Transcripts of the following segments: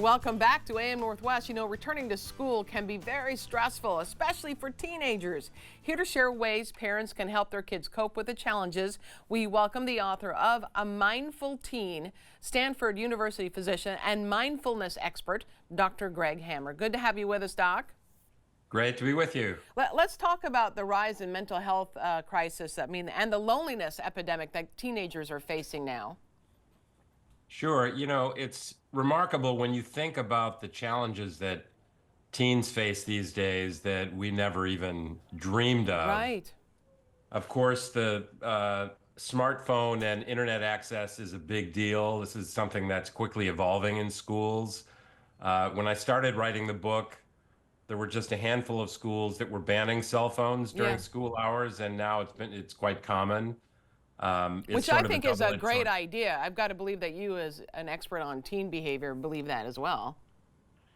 Welcome back to AM Northwest. You know, returning to school can be very stressful, especially for teenagers. Here to share ways parents can help their kids cope with the challenges, we welcome the author of A Mindful Teen, Stanford University physician and mindfulness expert, Dr. Greg Hammer. Good to have you with us, Doc. Great to be with you. Let's talk about the rise in mental health crisis, and the loneliness epidemic that teenagers are facing now. Sure. You know, it's remarkable when you think about the challenges that teens face these days that we never even dreamed of. Right. Of course, the smartphone and internet access is a big deal. This is something that's quickly evolving in schools. When I started writing the book, there were just a handful of schools that were banning cell phones during school hours, and now it's quite common. Which I think is a great idea. I've got to believe that you, as an expert on teen behavior, believe that as well.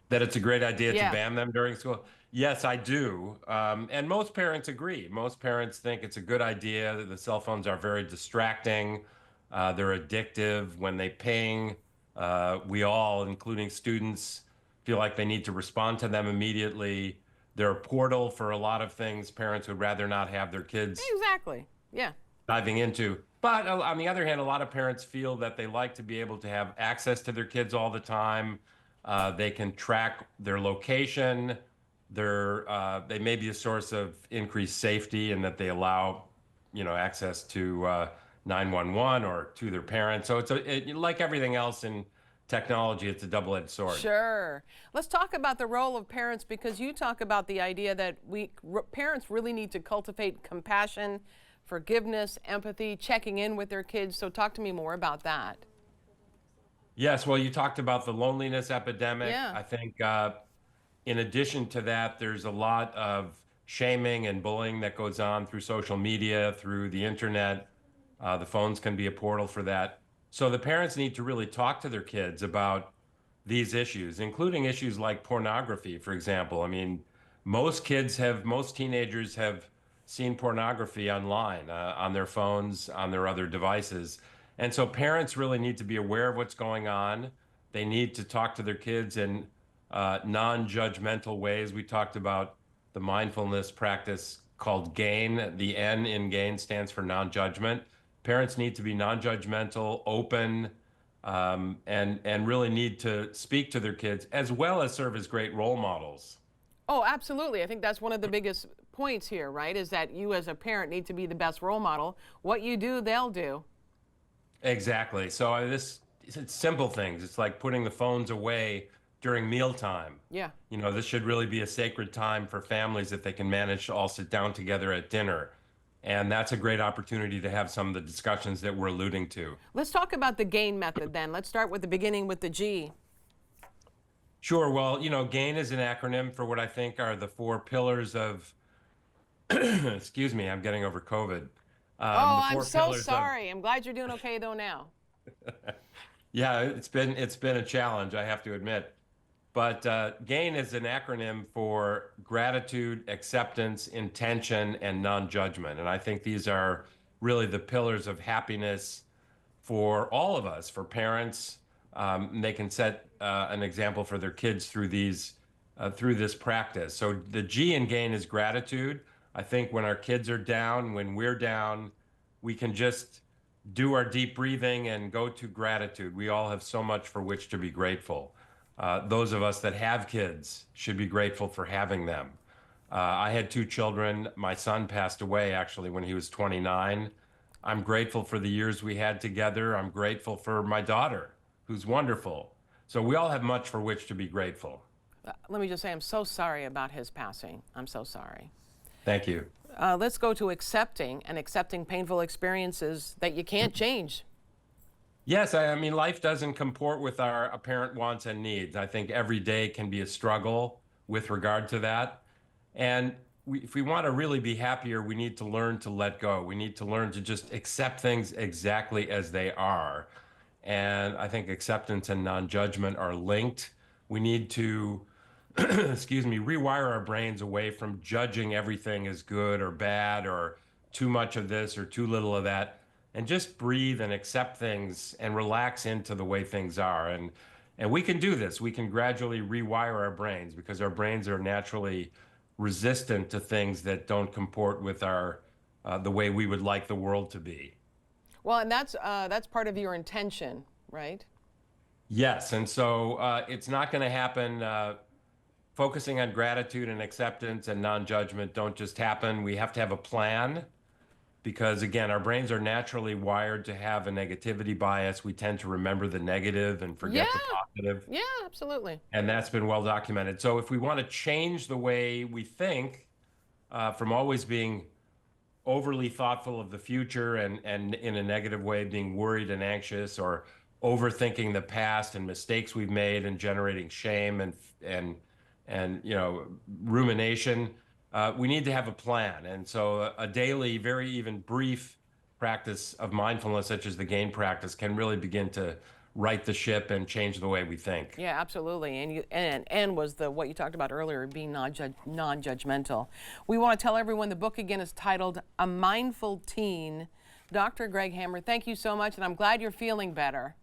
That it's a great idea to ban them during school? Yes, I do. And most parents agree. Most parents think it's a good idea. That the cell phones are very distracting. They're addictive. When they ping, we all, including students, feel like they need to respond to them immediately. They're a portal for a lot of things parents would rather not have their kids diving into. But on the other hand, a lot of parents feel that they like to be able to have access to their kids all the time. They can track their location. They may be a source of increased safety in that they allow, access to 911 or to their parents. So like everything else in technology, it's a double-edged sword. Sure. Let's talk about the role of parents, because you talk about the idea that parents really need to cultivate compassion, forgiveness, empathy, checking in with their kids. So talk to me more about that. Yes, well, you talked about the loneliness epidemic. I think in addition to that, there's a lot of shaming and bullying that goes on through social media, through the internet. The phones can be a portal for that. So the parents need to really talk to their kids about these issues, including issues like pornography, for example. I mean, most teenagers have seen pornography online, on their phones, on their other devices. And so parents really need to be aware of what's going on. They need to talk to their kids in non-judgmental ways. We talked about the mindfulness practice called GAIN. The N in GAIN stands for non-judgment. Parents need to be non-judgmental, open, and really need to speak to their kids, as well as serve as great role models. Oh, absolutely. I think that's one of the biggest points here, right? Is that you as a parent need to be the best role model. What you do, they'll do. Exactly. So it's simple things. It's like putting the phones away during mealtime. Yeah. This should really be a sacred time for families that they can manage to all sit down together at dinner. And that's a great opportunity to have some of the discussions that we're alluding to. Let's talk about the GAIN method then. Let's start with the beginning with the G. Sure. Well, GAIN is an acronym for what I think are the 4 pillars of, excuse me, I'm getting over COVID. I'm so sorry. I'm glad you're doing okay though now. Yeah, it's been a challenge, I have to admit. But GAIN is an acronym for gratitude, acceptance, intention, and non-judgment. And I think these are really the pillars of happiness for all of us, for parents. They can set an example for their kids through this practice. So the G in GAIN is gratitude. I think when our kids are down, when we're down, we can just do our deep breathing and go to gratitude. We all have so much for which to be grateful. Those of us that have kids should be grateful for having them. I had 2 children. My son passed away actually when he was 29. I'm grateful for the years we had together. I'm grateful for my daughter, who's wonderful. So we all have much for which to be grateful. Let me just say, I'm so sorry about his passing. I'm so sorry. Thank you. Let's go to accepting painful experiences that you can't change. Yes, I mean, life doesn't comport with our apparent wants and needs. I think every day can be a struggle with regard to that. And if we want to really be happier, we need to learn to let go. We need to learn to just accept things exactly as they are. And I think acceptance and non-judgment are linked. We need to, excuse me, rewire our brains away from judging everything as good or bad or too much of this or too little of that, and just breathe and accept things and relax into the way things are. And And we can do this. We can gradually rewire our brains because our brains are naturally resistant to things that don't comport with our the way we would like the world to be. Well, and that's part of your intention, right? Yes, and so it's not going to happen. Focusing on gratitude and acceptance and non-judgment don't just happen. We have to have a plan because, again, our brains are naturally wired to have a negativity bias. We tend to remember the negative and Yeah, forget the positive. yeah, absolutely. And that's been well documented. So if we want to change the way we think from always being overly thoughtful of the future and in a negative way, being worried and anxious or overthinking the past and mistakes we've made and generating shame and rumination, we need to have a plan. And so a daily, very even brief practice of mindfulness, such as the GAIN practice, can really begin to right the ship and change the way we think. Yeah, absolutely. And was the what you talked about earlier, being non-judgmental. We want to tell everyone the book again is titled A Mindful Teen. Dr. Greg Hammer, thank you so much, and I'm glad you're feeling better.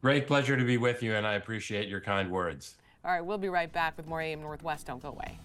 Great pleasure to be with you, and I appreciate your kind words. All right, we'll be right back with more AM Northwest. Don't go away.